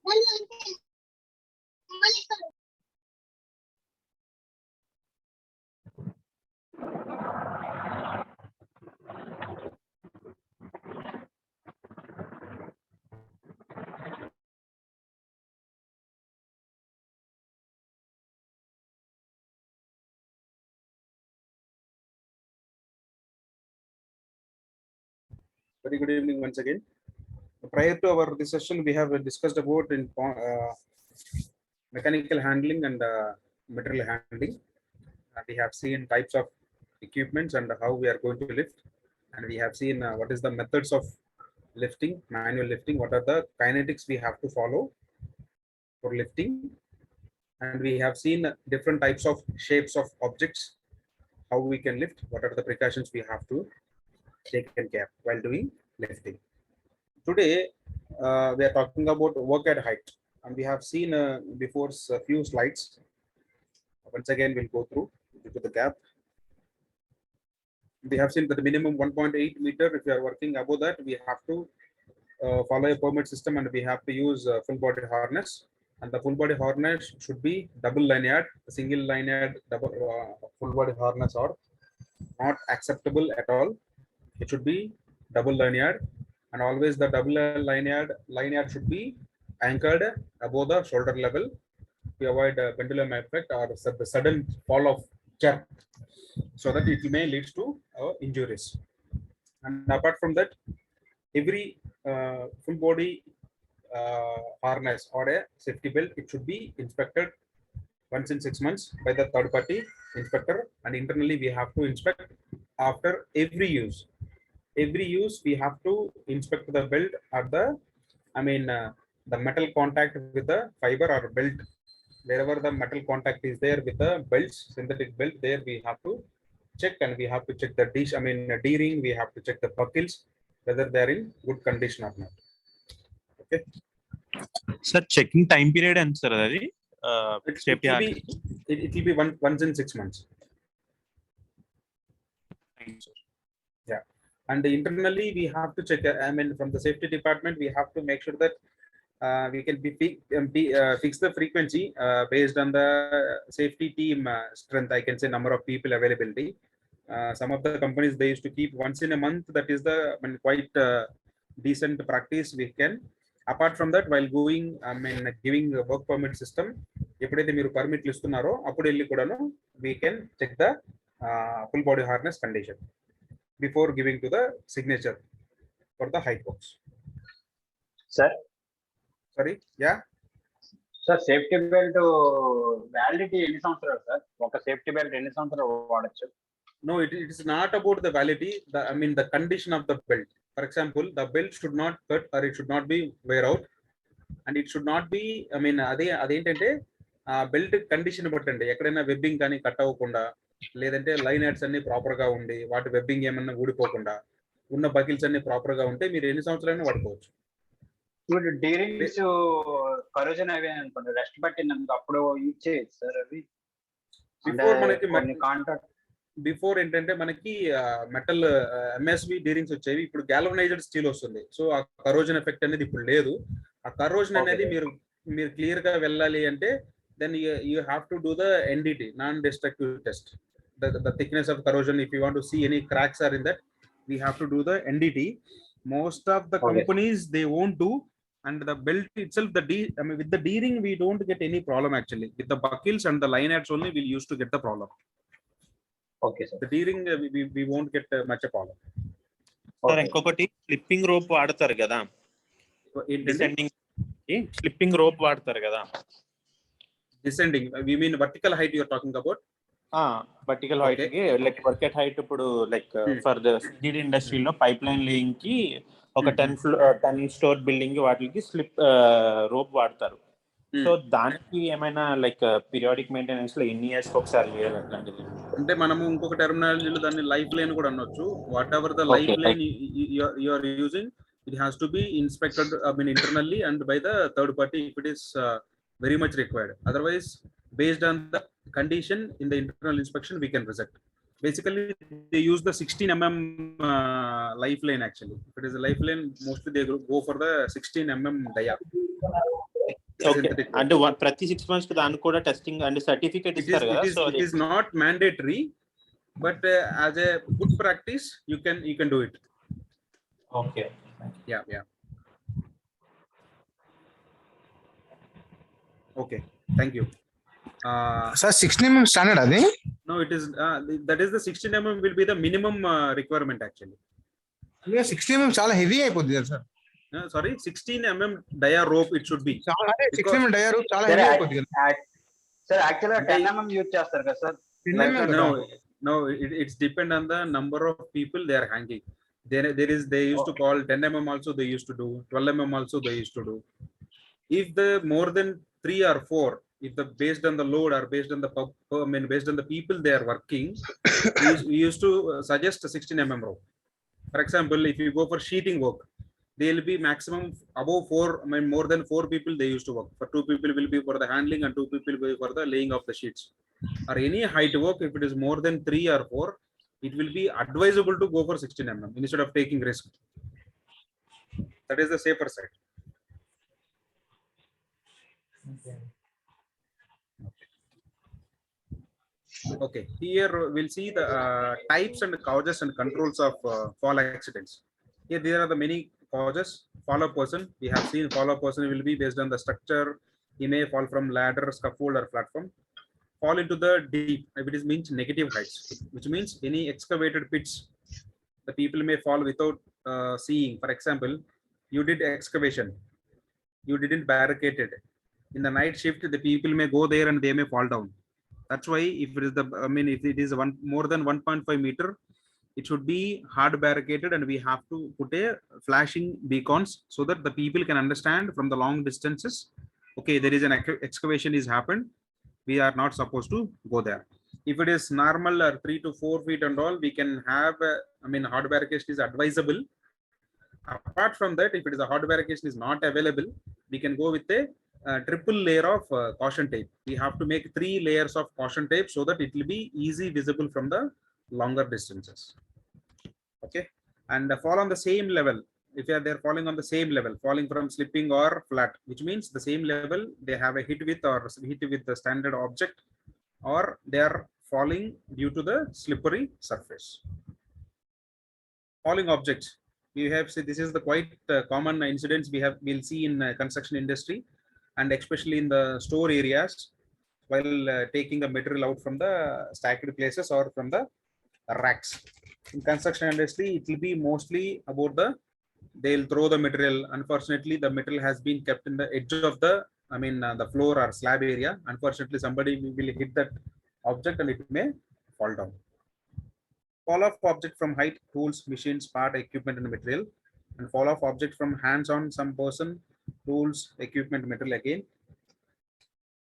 Very good evening once again. Prior to our this session, we have discussed about mechanical handling and material handling. We have seen types of equipments and how we are going to lift, and we have seen what is the methods of lifting, manual lifting, what are the kinetics we have to follow for lifting, and we have seen different types of shapes of objects, how we can lift, what are the precautions we have to take care while doing lifting. Today we are talking about work at height, and we have seen before a few slides. Once again we'll go through due to the gap. We have seen that the minimum 1.8 meter, if you are working above that, we have to follow a permit system, and we have to use full body harness, and the full body harness should be double lanyard. Single lanyard double full body harness are not acceptable at all. It should be double lanyard, and always the double lanyard should be anchored above the shoulder level to avoid pendulum effect or the sudden fall of jerk, so that it may lead to injuries. And apart from that, every full body harness or a safety belt, it should be inspected once in 6 months by the third party inspector, and internally we have to inspect after every use. Every use we have to inspect the belt at the the metal contact with the fiber or belt. Wherever the metal contact is there with the belts, synthetic belt, there we have to check, and we have to check the D-ring, we have to check the buckles whether they are in good condition or not. Okay. Sir, checking time period and sir, it will be once in 6 months. Yeah, and internally we have to check. From the safety department, we have to make sure that we can fix the frequency based on the safety team strength. I can say number of people availability. Some of the companies, they used to keep once in a month. That is the quite decent practice we can. Apart from that, while going giving a work permit system, ఎప్పుడైతే మీరు పర్మిట్లు ఇస్తున్నారో అప్పుడు వెళ్ళి కూడాను we can check the full body harness condition before giving to the signature for the height box. Sir, sorry, yeah sir, safety belt validity ఎన్ని సంవత్సరాలు sir? ఒక safety belt ఎన్ని సంవత్సరాలు వాడొచ్చు? No, it is not about the validity. The condition of the belt. For example, the belt should not cut or it should not be wear out, and it should not be అదేంటంటే belt condition బట్టండి. ఎక్కడైనా webbing కానీ cut అవ్వకుండా, లేదంటే line ads అన్ని proper గా ఉండి వాటి webbing ఏమన్నా ఊడిపోకుండా ఉన్న బకిల్స్ అన్ని ప్రాపర్ గా ఉంటే మీరు ఎన్ని సంవత్సరాలైనా వాడుకోవచ్చు. ఇప్పుడు డీరింగ్స్ కరోజన్ అవి అనుకోండి, రెస్ట్ పట్టినందుకు అప్పుడు యూజ్ చేయొచ్చు సార్ అవి. బిఫోర్ మనకి కాంటాక్ట్ బిఫోర్ ఏంటంటే మనకి మెటల్ ఎంఎస్వి డీరింగ్స్ వచ్చేవి, ఇప్పుడు గ్యాల్వనైజ్డ్ స్టీల్ వస్తుంది. సో ఆ కరోజన్ ఎఫెక్ట్ అనేది ఇప్పుడు లేదు. ఆ కరోజన్ అనేది మీరు క్లియర్ గా వెళ్ళాలి అంటే then you have to do the NDT, non-destructive test, the thickness of corrosion. If you want to see any cracks are in that, we have to do the NDT. Most of the companies, they won't do, and the belt itself, with the D-ring we don't get any problem actually. With the buckles and the line heads only we'll use to get the problem. Okay sir, the D-ring we won't get much a problem. Sir, inkokati slipping rope vaadtaru kada, descending slipping rope vaadtaru kada. Descending, we mean vertical height you are talking about? Vertical height ki like work at height ఇప్పుడు like for the steel industry లో pipe line laying కి ఒక 10 store building వాటికి slip rope వాడతారు. So దానికి ఏమైనా like periodic maintenance లో ఎన్ని ఇయర్స్ ఒకసారి చేయాలి అట్లాంటిది? అంటే మనము ఇంకొక టెర్మినాలజీలో దాన్ని లైఫ్ లైన్ కూడా అనొచ్చు. What ever the life line you are using, it has to be inspected internally and by the third party if it is very much required. Otherwise, based on the condition in the internal inspection, we can reject. Basically, they use the 16 lifeline actually. If it is a lifeline, mostly they go for the 16 dia. Okay, అంటే ప్రతి 6 months కి దానికి కూడా testing and certificate ఇస్తారు కదా. So it is not mandatory, but as a good practice you can do it. Okay. Yeah. Okay, thank you. Sir, 16 mm standard adi? No, it is that is the 16 mm will be the minimum requirement actually. Yeah, 16 mm చాలా heavy అయిపోద్ది కదా sir. Sorry, 16 mm dia rope it should be. చాలా అంటే 16 mm dia rope చాలా heavy అయిపోద్ది కదా. Sir, actually 10 mm use చేస్తారు కదా sir. 10 mm No, it's depend on the number of people they are hanging. They used to call 10 mm also they used to do, 12 mm also they used to do. If the more than 3 or 4, if the based on the load or based on the based on the people they are working, we used to suggest 16 mm rope. For example, if you go for sheeting work, they will be maximum above 4, more than 4 people they used to work. For 2 people will be for the handling and 2 people will be for the laying of the sheets. Or any height work, if it is more than 3 or 4, it will be advisable to go for 16 mm instead of taking risk. That is the safer side. Okay, here we'll see the types and causes and controls of fall accidents. Here there are the many causes. Fall of person, we have seen fall of person will be based on the structure. He may fall from ladder, scaffold or platform. Fall into the deep, if it is means negative heights, which means any excavated pits the people may fall without seeing. For example, you did excavation, you didn't barricade it. In the night shift, the people may go there and they may fall down. That's why if it is if it is more than 1.5 meter, it should be hard barricaded and we have to put a flashing beacons so that the people can understand from the long distances, okay, there is an excavation is happened, we are not supposed to go there. If it is normal or 3 to 4 feet and all, we can have hard barricade is advisable. Apart from that, if it is a hard barricade is not available, we can go with a triple layer of caution tape. We have to make 3 layers of caution tape so that it will be easy visible from the longer distances. Okay, and fall on the same level. If they're falling on the same level, falling from slipping or flat, which means the same level they have a hit with or hit with the standard object, or they are falling due to the slippery surface. Falling objects, we have said this is the quite common incidents we'll see in construction industry, and especially in the store areas while taking the material out from the stacked places or from the racks. In construction industry, it will be mostly about they'll throw the material. Unfortunately, the material has been kept in the edge of the the floor or slab area. Unfortunately, somebody will hit that object and it may fall down. Fall off object from height, tools, machines, part, equipment and material, and fall off object from hands on some person, tools, equipment, material. Again,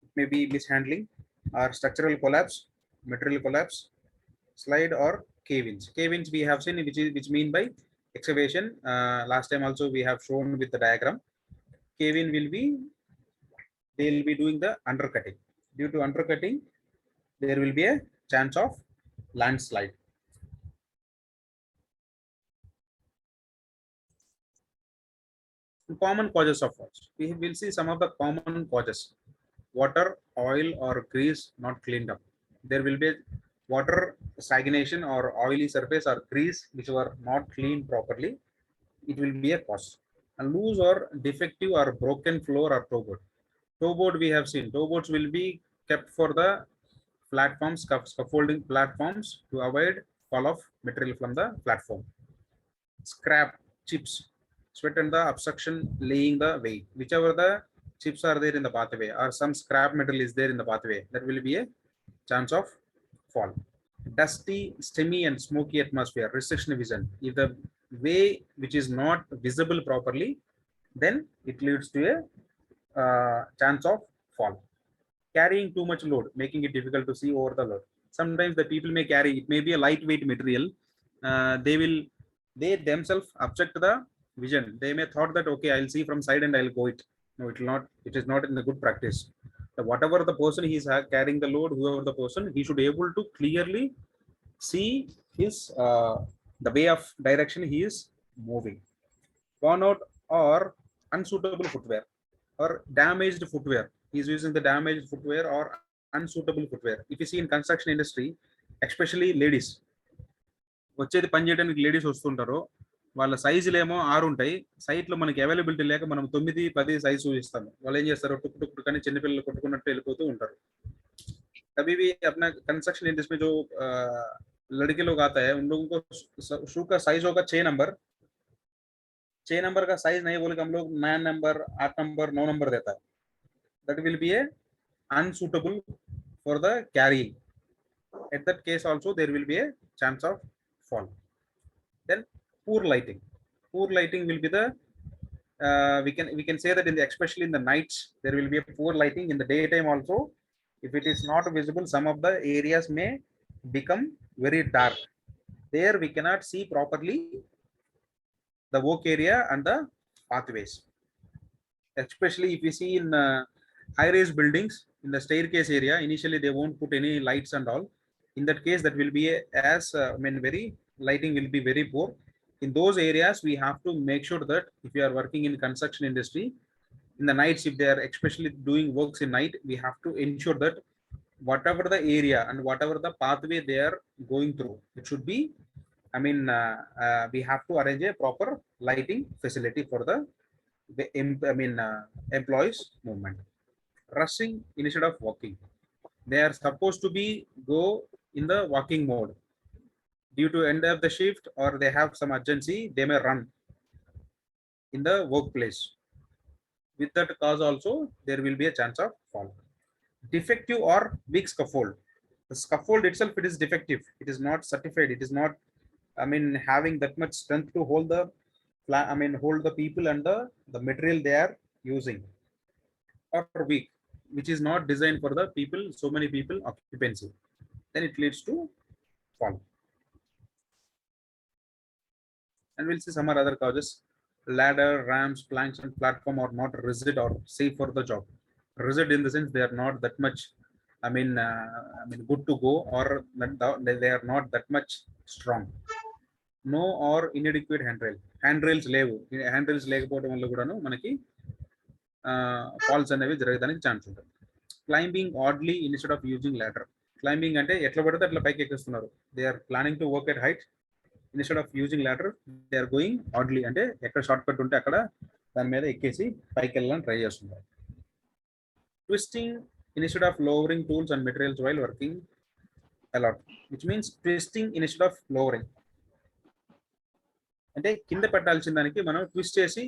it may be mishandling or structural collapse, material collapse, slide or cave-ins. Cave-ins we have seen, which mean by excavation. Last time also we have shown with the diagram. Cave-in will be, they will be doing the undercutting. Due to undercutting, there will be a chance of landslide. Common causes of falls. We will see some of the common causes. Water, oil or grease not cleaned up. There will be water stagnation or oily surface or grease which were not cleaned properly. It will be a cause. A loose or defective or broken floor or toe board. Toe board we have seen. Toe boards will be kept for the platforms, scaffolding platforms to avoid fall of material from the platform. Scrap, chips, sweat and the obstruction laying the way. Whichever the chips are there in the pathway or some scrap metal is there in the pathway, that will be a chance of fall. Dusty, steamy and smoky atmosphere, restriction vision. If the way which is not visible properly, then it leads to a chance of fall. Carrying too much load, making it difficult to see over the load. Sometimes the people may carry, it may be a lightweight material. They themselves object the vision. They may thought that, okay, I'll see from side and I'll go it. No, it will not. It is not in the good practice. Whatever the person he is carrying the load, whoever the person, he should be able to clearly see his the way of direction he is moving. Worn out or unsuitable footwear. or damaged footwear. He's using the damaged footwear or unsuitable footwear. If you see in construction industry, especially ladies, వచ్చేది పని చేయడానికి ladies వస్తుంటారు, వాళ్ళ సైజులు ఏమో 6 ఉంటాయి, site లో మనకి అవైలబిలిటీ లేక మనం 9-10 సైజ్ చూపిస్తాము. వాళ్ళు ఏం చేస్తారు, టుక్ టుక్ కానీ చిన్నపిల్లలు కొట్టుకున్నట్టు వెళ్ళిపోతూ ఉంటారు. कभी भी अपना कंस्ट्रक्शन इंडस्ट्री में जो लड़के लोग आता है, उन लोगों को शू का साइज होगा 6 नंबर, 6 नंबर का साइज नहीं बोले हम लोग 9 नंबर, 8 नंबर, 9 नंबर देता है. That will be a unsuitable for the carrying. At that case also there will be a chance of fall. Then poor lighting. Poor lighting will be the we can say that in the, especially in the nights, there will be a poor lighting. In the daytime also, if it is not visible, some of the areas may become very dark. There we cannot see properly the work area and the pathways. Especially if you see in high-rise buildings, in the staircase area, initially they won't put any lights and all. In that case, that will be very lighting will be very poor. In those areas, we have to make sure that if you are working in construction industry, in the nights, if they are especially doing works in night, we have to ensure that whatever the area and whatever the pathway they are going through, it should be, we have to arrange a proper lighting facility for the employees movement. Rushing instead of walking, they are supposed to be go in the walking mode. Due to end of the shift or they have some urgency, they may run in the workplace. With that cause also, there will be a chance of fall. Defective or weak scaffold. The scaffold itself, it is defective. It is not certified. It is not, having that much strength to hold the, hold the people and the material they are using. Or weak, which is not designed for the people, so many people occupancy. Then it leads to fall. And we'll see some other causes. Ladder, ramps, planks, and platform are not rigid or safe for the job. Rigid in the sense they are not that much, good to go, or they are not that much strong. No or inadequate handrail. Handrails levu. Handrails లేకపోవడం వల్ల కూడాను మనకి falls అనేవి జరగడానికి chance ఉంటుంది. Climbing oddly instead of using ladder. Climbing అంటే ఎట్లా పడితే అట్లా పైకి ఎక్కిస్తున్నారు. They are planning to work at height. Instead of using ladder, they are going oddly, అంటే ఎక్కడ షార్ట్ కట్ ఉంటే అక్కడ దాని మీద ఎక్కేసి పైకి వెళ్ళాలని ట్రై చేస్తున్నారు. Twisting instead of lowering tools and materials while working a lot, which means twisting instead of lowering. అంటే కింద పెట్టాల్సిన దానికి మనం ట్విస్ట్ చేసి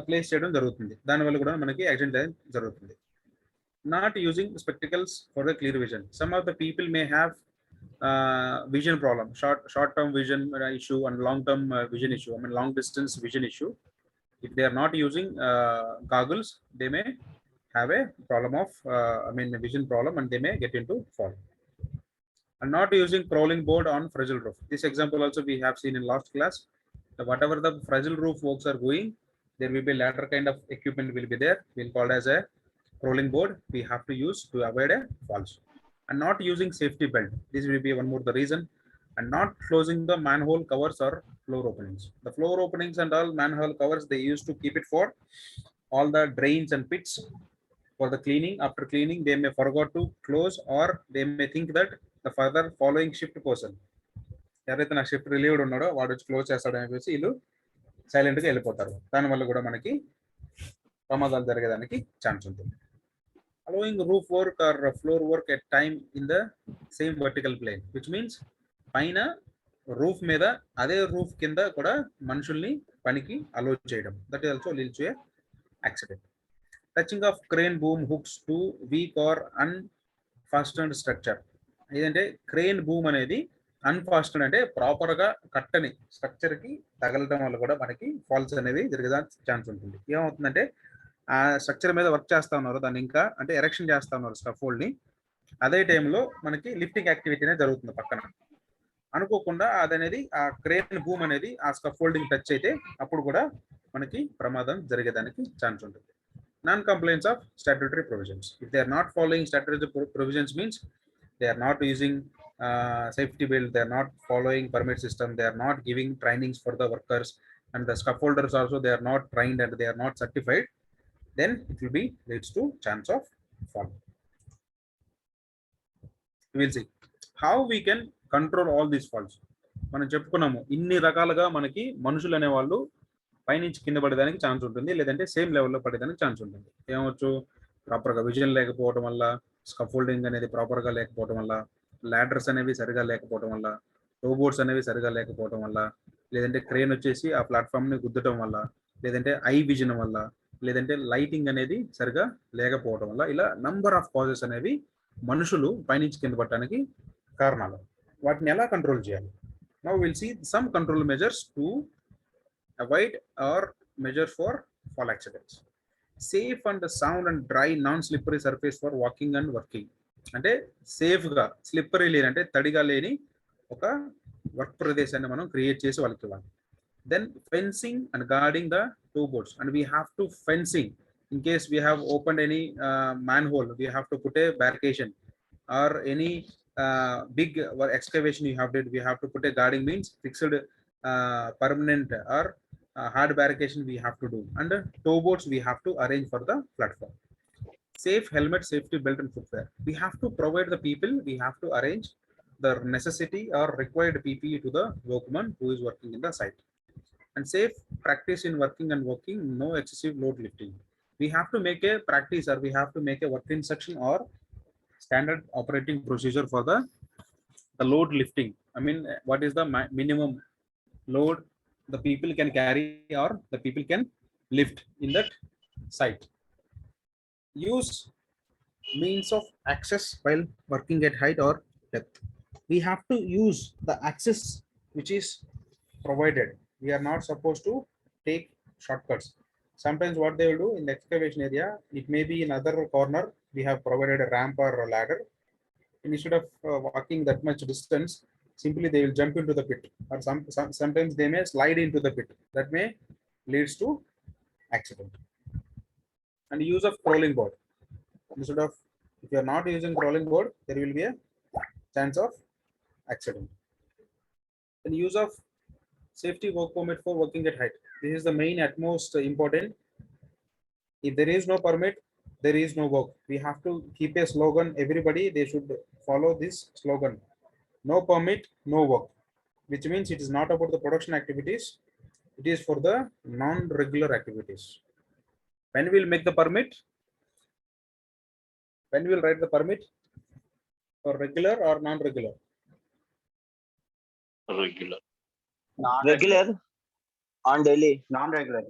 ప్లేస్ చేయడం జరుగుతుంది. దానివల్ల కూడా మనకి యాక్సిడెంట్ జరుగుతుంది. Not using spectacles for the clear vision. Some of the people may have vision problem, short term vision issue and long term vision issue, long distance vision issue. If they are not using goggles, they may have a problem of vision problem, and they may get into fall. And not using crawling board on fragile roof. This example also we have seen in last class. Whatever the fragile roof works are going, there will be ladder kind of equipment will be there. We'll call it as a crawling board. We have to use to avoid a falls. And not using safety belt. This will be one more the reason. And not closing the manhole covers or floor openings. The floor openings and all manhole covers, they used to keep it for all the drains and pits for the cleaning. After cleaning, they may forgot to close, or they may think that the further following shift person, ఎవరైతే నా shift relieved ఉన్నాడో వాడు వచ్చి close చేస్తాడని చెప్పేసి వీళ్ళు సైలెంట్గా వెళ్ళిపోతారు. దానివల్ల కూడా మనకి ప్రమాదాలు జరిగేదానికి ఛాన్స్ ఉంటుంది. Allowing roof work or floor work at time in the same vertical plane, which means పైన రూఫ్ మీద అదే రూఫ్ కింద కూడా మనుషుల్ని పనికి అలో చేయడం. That is also leads to a accident. Touching of crane boom hooks to weak or unfastened structure. ఏదంటే crane boom అనేది అన్ఫాస్టెడ్ అంటే ప్రాపర్ గా కట్టని స్ట్రక్చర్ కి తగలడం వల్ల కూడా మనకి ఫాల్స్ అనేవి జరిగే ఛాన్స్ ఉంటుంది. ఏమవుతుందంటే ఆ స్ట్రక్చర్ మీద వర్క్ చేస్తా ఉన్నారు, దాన్ని ఇంకా అంటే ఎరెక్షన్ చేస్తా ఉన్నారు స్కఫోల్డ్ ని. అదే టైంలో మనకి లిఫ్టింగ్ యాక్టివిటీ అనేది జరుగుతుంది పక్కన. అనుకోకుండా అదనేది ఆ క్రేన్ బూమ్ అనేది ఆ స్కఫోల్డింగ్ టచ్ అయితే అప్పుడు కూడా మనకి ప్రమాదం జరిగేదానికి ఛాన్స్ ఉంటుంది. Non compliance of statutory provisions. If they are not following statutory provisions means they are not using safety belt, they are not following permit system, they are not giving trainings for the workers, and the scaffolders also they are not trained and they are not certified, then it will be leads to chance of fall. We will see how we can control all these falls. మనం చెప్పుకున్నాము ఇన్ని రకాలుగా మనకి మనుషులు అనే వాళ్ళు పైనుంచి కింద పడేదానికి ఛాన్స్ ఉంటుంది, లేదంటే సేమ్ లెవెల్లో పడేదానికి ఛాన్స్ ఉంటుంది. ఏమవచ్చు, ప్రాపర్గా విజన్ లేకపోవడం వల్ల, స్కఫోల్డింగ్ అనేది ప్రాపర్గా లేకపోవడం వల్ల, లాడర్స్ అనేవి సరిగా లేకపోవడం వల్ల, రోబోట్స్ అనేవి సరిగా లేకపోవడం వల్ల, లేదంటే క్రేన్ వచ్చేసి ఆ ప్లాట్ఫామ్ని గుద్దటం వల్ల, లేదంటే ఐ విజన్ వల్ల, లేదంటే లైటింగ్ అనేది సరిగా లేకపోవడం వల్ల, ఇలా నంబర్ ఆఫ్ కాజెస్ అనేవి మనుషులు పైనుంచి కింద పడటానికి కారణాలు. వాటిని ఎలా కంట్రోల్ చేయాలి? Now will see some control measures to avoid or measure for fall accidents. Safe and sound and dry non slippery surface for walking and working. అంటే సేఫ్గా, స్లిప్పరీ లేని అంటే తడిగా లేని ఒక వర్క్ ప్రదేశాన్ని మనం క్రియేట్ చేసి వాళ్ళకి ఇవ్వాలి. Then fencing and guarding the two boats, and we have to fencing in case we have opened any manhole, we have to put a barricade, or any big excavation you have did, we have to put a guarding, means fixed permanent or hard barricade we have to do, and tow boats we have to arrange for the platform. Safe helmet, safety belt and footwear, we have to provide the people, we have to arrange the necessity or required PPE to the workman who is working in the site. And safe practice in working and walking, no excessive load lifting. We have to make a practice, or we have to make a work instruction or standard operating procedure for the load lifting. I mean, what is the minimum load the people can carry or the people can lift in that site. Use means of access while working at height or depth. We have to use the access which is provided. We are not supposed to take shortcuts. Sometimes what they will do in the excavation area, it may be in other corner, we have provided a ramp or a ladder. Instead of walking that much distance, simply they will jump into the pit, or sometimes they may slide into the pit. That may leads to accident. And use of crawling board. Instead of, if you are not using crawling board, there will be a chance of accident. And use of safety work permit for working at height. This is the main utmost important. If there is no permit, there is no work. We have to keep a slogan. Everybody, they should follow this slogan. No permit, no work. Which means it is not about the production activities. It is for the non-regular activities. When we will make the permit? When we will write the permit? For regular or non-regular? Regular. Regular on daily. Non-regular.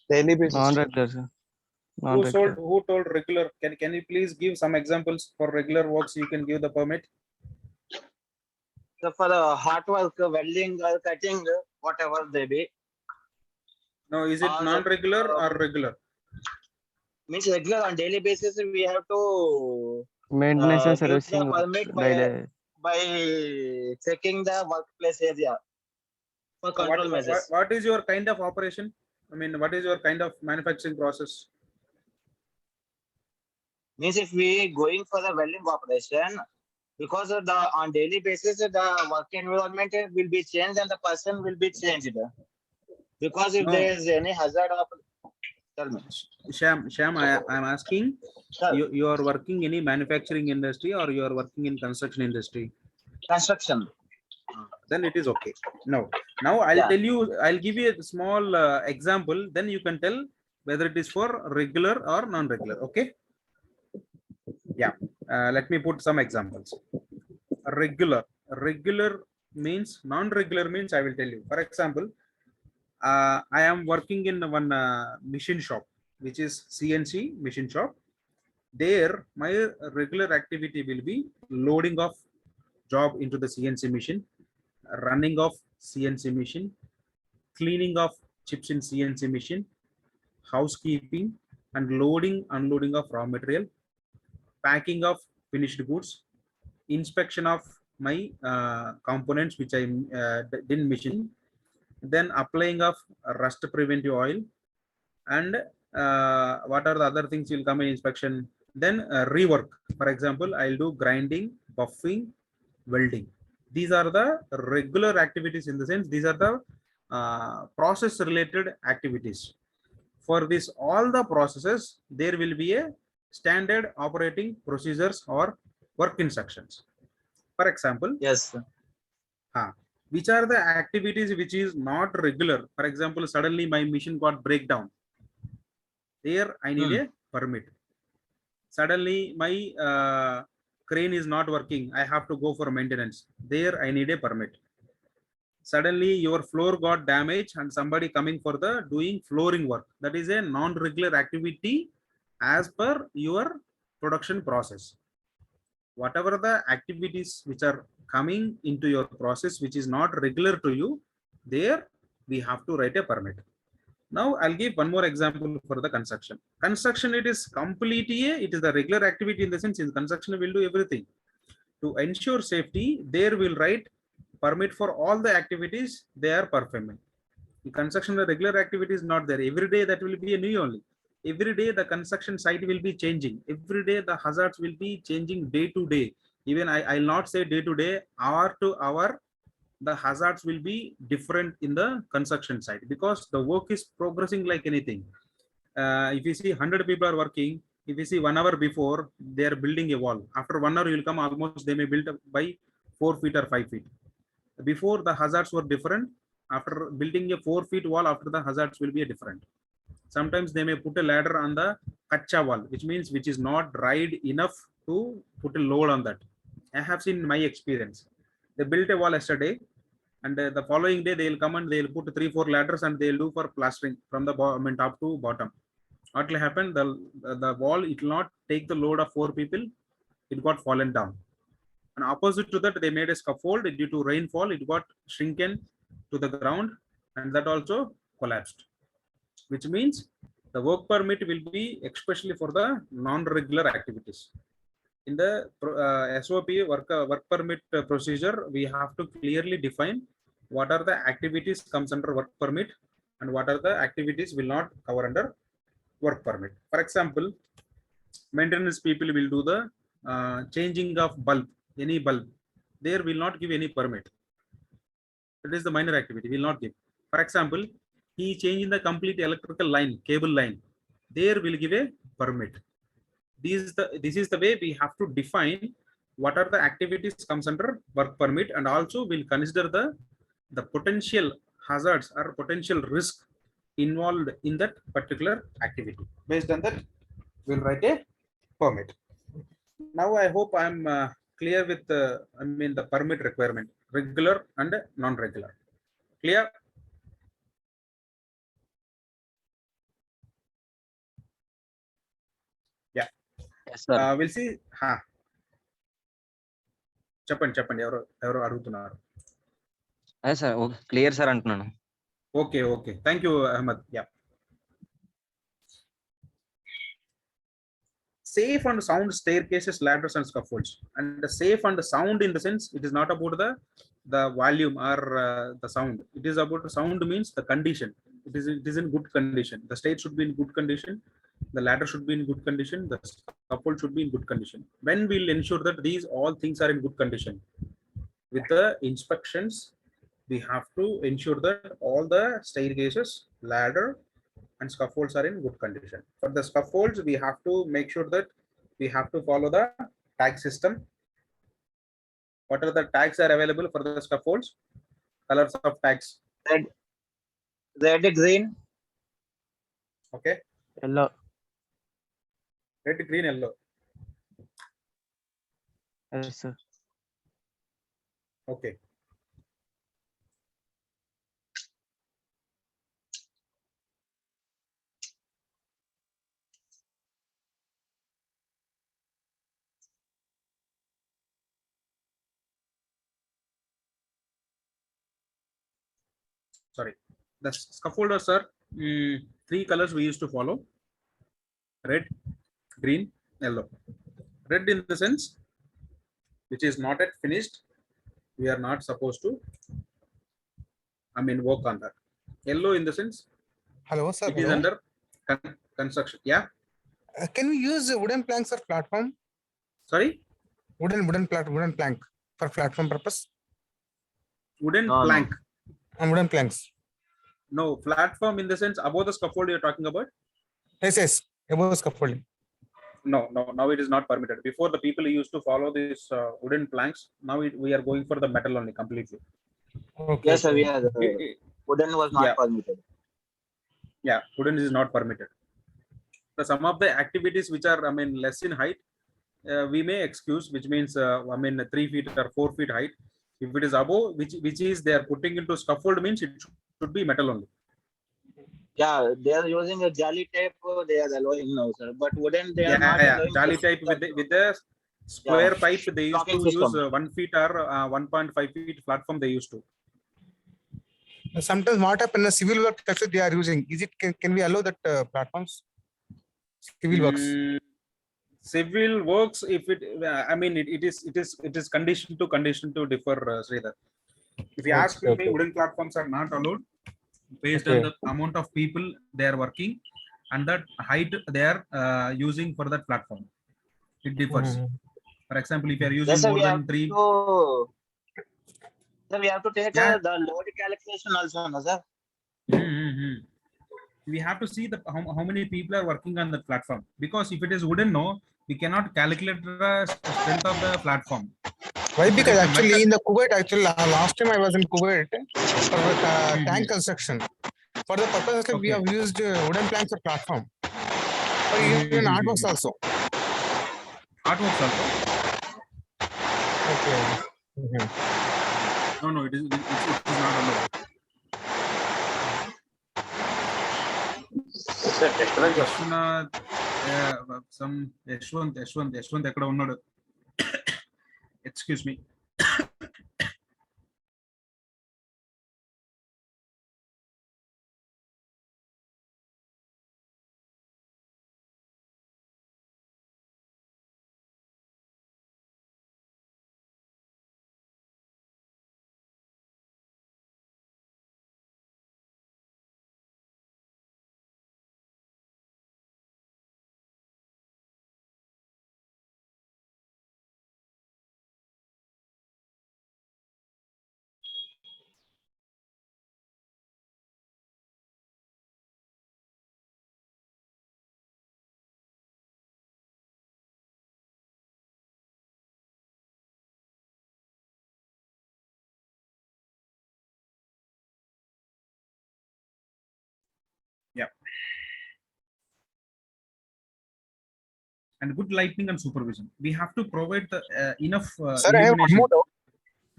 Daily basis. Non-regular, sir. Non-regular. Who told regular? Can you please give some examples for regular works you can give the permit? So for the hard work, welding, cutting, whatever they be. No, is it non-regular or regular? Means regular on daily basis, we have to Maintenance and give the servicing permit daily. by checking the workplace area for control measures. What is your kind of operation? I mean, what is your kind of manufacturing process? Means if we going for the welding operation, because of the on daily basis the work environment will be changed and the person will be changed. Because if No. there is any hazard of, tell me. Sham, I am asking, Sir, you are working in any manufacturing industry or you are working in construction industry? construction. Then it is okay. Now I'll Yeah. tell you, I'll give you a small example, then you can tell whether it is for regular or non-regular. Okay. Yeah. Let me put some examples. Regular means, non-regular means I will tell you. For example, I am working in one machine shop, which is CNC machine shop. There my regular activity will be loading of job into the CNC machine, running of CNC machine, cleaning of chips in CNC machine, housekeeping, and loading, unloading of raw material, packing of finished goods, inspection of my components which I didn't machine, then applying of rust preventive oil, and what are the other things will come in inspection. Then rework. For example, I'll do grinding, buffing, welding. These are the regular activities, in the sense these are the process related activities. For this, all the processes, there will be a standard operating procedures or work instructions. For example, Yes. which are the activities which is not regular? For example, suddenly my machine got breakdown. There I need a permit. Suddenly my crane is not working. I have to go for maintenance. There I need a permit. Suddenly your floor got damaged and somebody coming for the doing flooring work. That is a non-regular activity as per your production process. Whatever the activities which are coming into your process which is not regular to you, there we have to write a permit. Now I'll give one more example for the construction. Construction, it is completely it is the regular activity, in the sense in construction will do everything. To ensure safety, there will write permit for all the activities they are performing. In construction, the regular activity is not there. Every day that will be a new only. Every day the construction site will be changing. Every day the hazards will be changing day to day. Even I'll not say day to day, hour to hour, the hazards will be different in the construction site, because the work is progressing like anything. If you see 100 people are working, if you see 1 hour before they are building a wall, after 1 hour you will come, almost they may build up by 4 feet or 5 feet. Before the hazards were different. After building a 4 feet wall, after the hazards will be a different. Sometimes they may put a ladder on the kacha wall, which means which is not dried enough to put a load on that. I have seen my experience. They built a wall yesterday, and the following day they'll come and they'll put 3-4 ladders and they'll do for plastering from the top to bottom. What will happen? The wall, it will not take the load of 4 people. It got fallen down. And opposite to that, they made a scaffold. Due to rainfall, it got shrunken to the ground, and that also collapsed. Which means the work permit will be especially for the non-regular activities. In the SOP work permit procedure, we have to clearly define what are the activities comes under work permit and what are the activities will not cover under work permit. For example, maintenance people will do the changing of bulb, any bulb. There will not give any permit. It is the minor activity, will not give. For example, he changing the complete electrical line, cable line. There will give a permit. This is the way we have to define what are the activities comes under work permit, and also will consider the potential hazards or potential risk involved in that particular activity. Based on that, we'll write a permit. Now I hope I'm clear with the permit requirement, regular and non-regular. Clear? Yeah. Yes, sir. We'll see. చెప్పండి ఎవరు అడుగుతున్నారు? అదే sir clear sir అంటున్నాను. Okay thank you Ahmed. Yeah. Safe and sound staircases, ladders and scaffolds. And the safe and the sound, in the sense, it is not about the volume or the sound. It is about the sound means the condition. It is in good condition. The stair should be in good condition. The ladder should be in good condition. The scaffold should be in good condition. When we'll ensure that these all things are in good condition, with the inspections, we have to ensure that all the staircases, ladder and scaffolds are in good condition. For the scaffolds, we have to make sure that we have to follow the tag system. What are the tags are available for the scaffolds? Colors of tags. Red, green. Okay. Yellow. Red, green, yellow. Yes, sir. Okay. Sorry, the scaffolders are 3 colors we used to follow: red, green, yellow. Red in the sense which is not yet finished, we are not supposed to work on that. Yellow in the sense, Hello, sir. it is under construction. Yeah. Can we use wooden planks or platform? Sorry, Wooden plank for platform purpose. wooden plank. Wooden planks. No, platform in the sense above the scaffold you're talking about. Yes, above scaffolding. No, now it is not permitted. Before, the people used to follow these wooden planks. Now we are going for the metal only completely. Okay. Yes, sir. okay. Yeah, wooden was not Yeah. permitted. Yeah, wooden is not permitted. So some of the activities which are, I mean, less in height, we may excuse, which means, I mean, 3 feet or 4 feet height. If it is above, which is they are putting into scaffold, means it should be metal only. Yeah, they are using a jolly tape. They are allowing now, sir. But wooden, they are not Yeah, allowing. jolly type with the square pipe. They used Locking to use system. 1 feet or 1.5 feet platform. They used to. Sometimes what happens in the civil work actually they are using. Is it can we allow that platforms? Civil works. Civil works, if it, I mean, it is condition to differ, Sridhar. If you ask me, wooden platforms are not allowed based on the amount of people they are working and that height they are using for that platform. It differs. For example, if you are using Yes, sir, more we than have 3, to. Sir, we have to take Yeah. the load calculation also, no, sir. We have to see the how many people are working on that platform, because if it is wooden, no, we cannot calculate the strength of the platform. Why? If it Because is a actually metal- in the Kuwait, actually last time I was in Kuwait for tank construction. For the purpose we Okay. have used wooden planks for platform. For even artworks also. Artworks also. Okay. No, it is not allowed. Vishwanath, some Yashwant ఎక్కడ ఉన్నాడు? Excuse me. Yeah. And good lighting and supervision. We have to provide the enough Sir, I have one illumination. more doubt.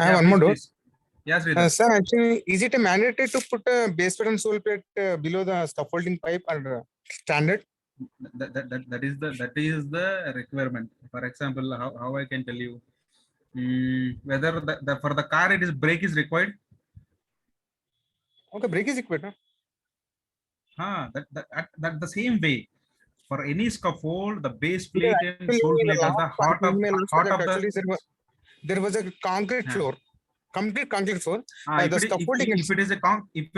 I have one more doubt. Yes, Sridhar. Sir, actually, is it a mandatory to put a base plate and sole plate below the scaffolding pipe or standard? That is the requirement. For example, how I can tell you, whether for the car it is brake is required. Okay, brake is required. That the same way for any scaffold, the base plate and sole Actually, plate are the heart of actually, the. There was a concrete floor, complete concrete floor. The scaffolding. If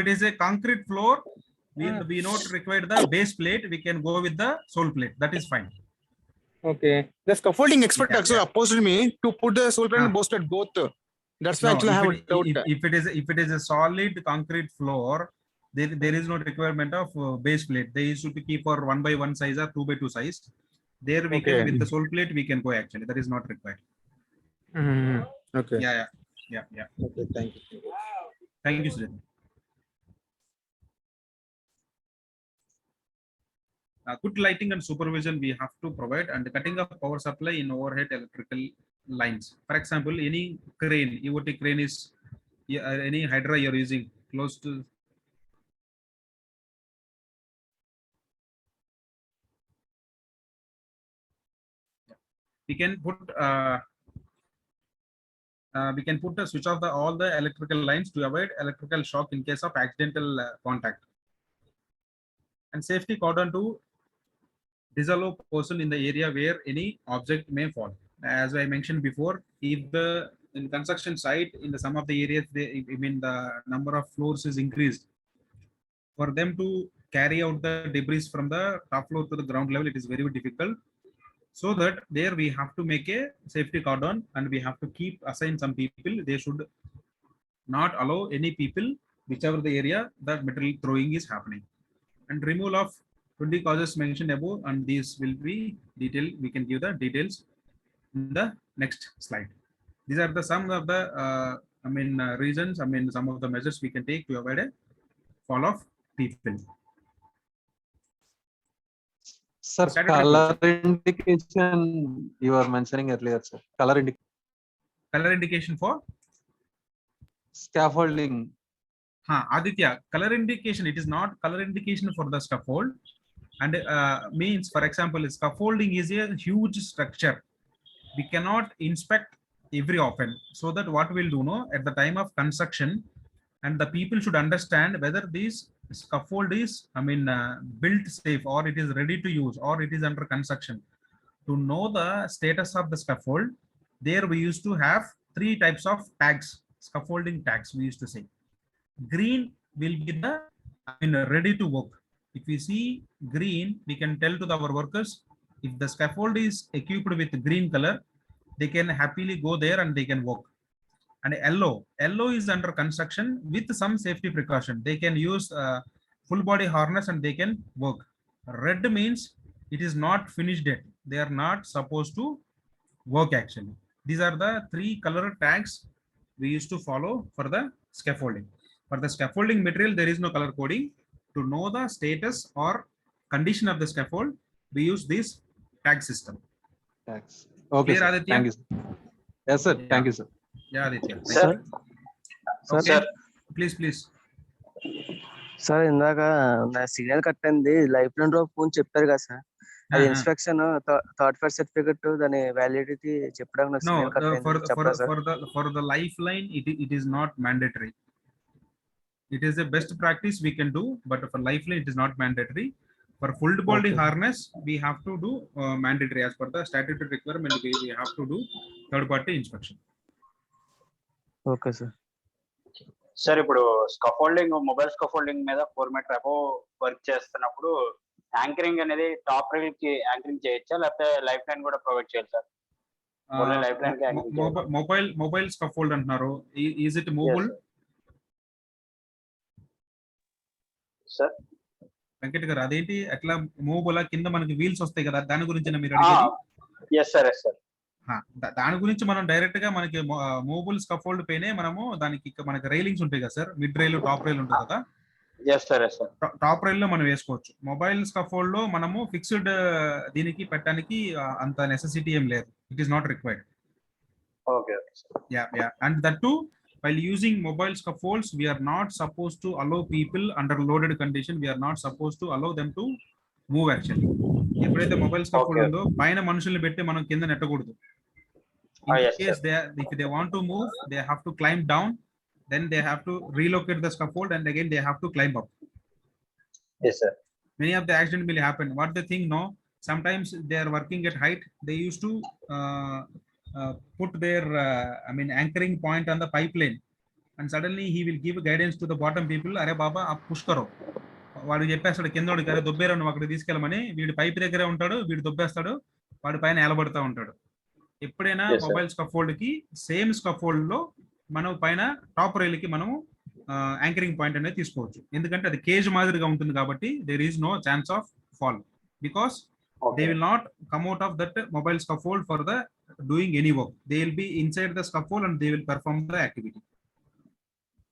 it is a concrete floor, we not require the base plate. We can go with the sole plate. That is fine. Okay. The scaffolding expert actually opposed me to put the sole plate and base plate both. That's why actually I have a doubt. If it is a solid concrete floor, there is no requirement of base plate. They should keep for 1x1 size or 2x2 size. There we can, with the sole plate we can go actually. That is not required. Okay. Yeah. Okay, thank you. Thank you, Sridhar. Good lighting and supervision we have to provide, and cutting of power supply in overhead electrical lines. For example, any crane, EOT crane is any hydra you're using close to. We can put a switch off all the electrical lines to avoid electrical shock in case of accidental contact. And safety cordon to disallow person in the area where any object may fall. As I mentioned before, if in construction site in some of the areas, the number of floors is increased. For them to carry out the debris from the top floor to the ground level, it is very difficult. So that there we have to make a safety cordon, and we have to assign some people. They should not allow any people whichever the area the material throwing is happening. And removal of 20 causes mentioned above, and these will be detailed. We can give the details in the next slide. These are the some of the reasons, some of the measures we can take to avoid a fall of people. Sir, Statutory color provision. indication you were mentioning earlier, sir. Color Indication for scaffolding. Aditya, color indication, it is not color indication for the scaffold, and means, for example, scaffolding is a huge structure. We cannot inspect every often, so that what we'll do no, at the time of construction, and the people should understand whether this scaffold is built safe, or it is ready to use, or it is under construction. To know the status of the scaffold, there we used to have 3 types of tags, scaffolding tags we used to say. Green will be the ready to work. If we see green, we can tell to our workers, if the scaffold is equipped with green color, they can happily go there and they can work. And yellow is under construction with some safety precaution. They can use full body harness and they can work. Red means it is not finished yet. They are not supposed to work actually. These are the 3 color tags we used to follow for the scaffolding. For the scaffolding material, there is no color coding. To know the status or condition of the scaffold, we use this tag system. Tags. Okay, Clear, sir. Aditya? Thank you, sir. Yes, sir. Yeah. Thank you, sir. Yeah, Aditya. Sir. Okay. Please. Sir ఇందాక నా signal cut అయింది. Life line rope గురించి చెప్పారు కదా sir, అది inspection third first certificate దాని validity చెప్పడానికి No, signal cut అయింది. for the lifeline, it is not mandatory. It is the best practice we can do, but for lifeline it is not mandatory. For full body harness, we have to do mandatory as per the statutory requirement. We have to do third party inspection. Okay sir. Sir ఇప్పుడు scaffolding, mobile scaffolding మీద 4 metre అబో work చేస్తున్నప్పుడు anchoring అనేది top rail కి anchoring చేయొచ్చా, లేకపోతే life line కూడా provide చేయాలి sir? Only life line కి యాంకరింగ్ మొబైల్ స్కఫోల్డ్ అంటున్నారు. Is it movable? Sir Venkat గారు, అదేంటి అట్లా మూవబుల్? కింద మనకి వీల్స్ వస్తాయి కదా, దాని గురించి మీరు అడిగేది? Yes sir, yes sir. దాని గురించి మనం డైరెక్ట్ గా మనకి మూవబుల్ స్కఫోల్డ్ పైనే మనము దానికి మనకి రైలింగ్స్ ఉంటాయి కదా sir, mid rail top rail ఉంటుంది కదా. Yes sir, yes sir. Top rail లో మనం వేసుకోవచ్చు. మొబైల్ స్కఫోల్డ్ లో మనము ఫిక్స్డ్ దీనికి పెట్టడానికి అంత నెసెసిటీ ఏం లేదు. It is not required. Okay sir. Yeah and that to while using mobile scaffolds, we are not supposed to allow people under loaded condition. We are not supposed to allow them to move actually. ఎప్పుడైతే mobile స్కఫోల్డ్ ఉందో పైన మనుషుల్ని పెట్టి మనం కింద నెట్టకూడదు. In case if they want to move, they have to climb down, then they have to relocate the scaffold, and again they have to climb up. Yes sir. Many of the accidents will happen. What they think, no, sometimes they are working at height. They used to put their anchoring point on the pipeline, and suddenly he will give guidance to the bottom people. Are baba up push karo. వాడు చెప్పేస్తాడు కిందోడికి, అరే దొబ్బేరా నువ్వు అక్కడ తీసుకెళ్ళమని. వీడు pipe దగ్గరే ఉంటాడు, వీడు దొబ్బేస్తాడు, వాడి పైన నిలబడతా ఉంటాడు. ఎప్పుడైనా మొబైల్ స్కఫోల్డ్ కి సేమ్ స్కఫోల్డ్ లో మనం పైన టాప్ రైల్ కి మనం యాంకరింగ్ పాయింట్ అనేది తీసుకోవచ్చు. ఎందుకంటే అది కేజ్ మాదిరిగా ఉంటుంది కాబట్టి there is no chance of fall, because they will not come out of that mobile scaffold for the doing any work. They will be inside the scaffold and they will perform the activity.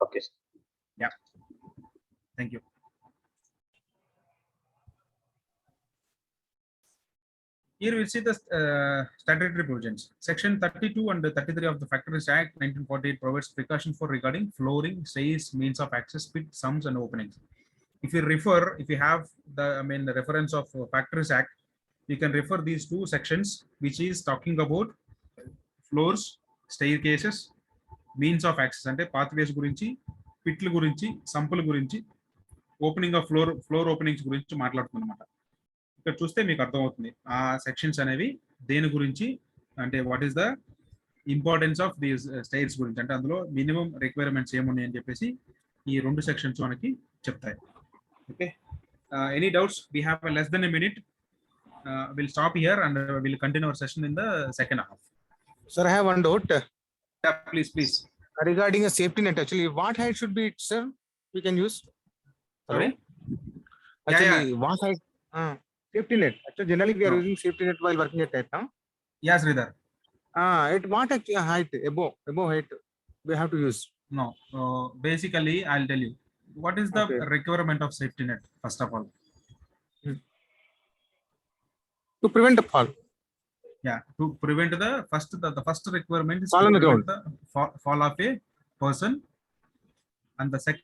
Okay sir. Yeah, thank you. Here we see the statutory provisions. Section 32 and 33 of the Factories Act 1948 provides precaution for regarding flooring, stairs, means of access, pit, sumps and openings. If you have the the reference of Factories Act, you can refer these two sections, which is talking about floors, staircases, means of access అంటే pathways గురించి, పిట్లు గురించి, సంపుల గురించి, opening of floor openings గురించి మాట్లాడుతుందన్నమాట. ఇక్కడ చూస్తే మీకు అర్థమవుతుంది ఆ సెక్షన్స్ అనేవి దేని గురించి, అంటే what is the importance of these stairs గురించి, అంటే అందులో మినిమం రిక్వైర్మెంట్స్ ఏమున్నాయి అని చెప్పేసి ఈ రెండు సెక్షన్స్ మనకి చెప్తాయి. Okay, any doubts? We have less than a minute. We'll stop here and we'll continue our session in the second half. Sir, I have one doubt. Yeah, please. Regarding a safety net, actually, what height should be it, sir? we can use? Sorry? Actually, what height? Safety net. Actually, generally we are No. using safety net while working at height. Huh? Yes, Sridhar. At what actually height? Above height we have to use. No, basically I'll tell you what is the Okay. requirement of safety net. First of all, To prevent the fall. yeah, to prevent the first requirement is Fall to on the prevent the fall of a person, and the second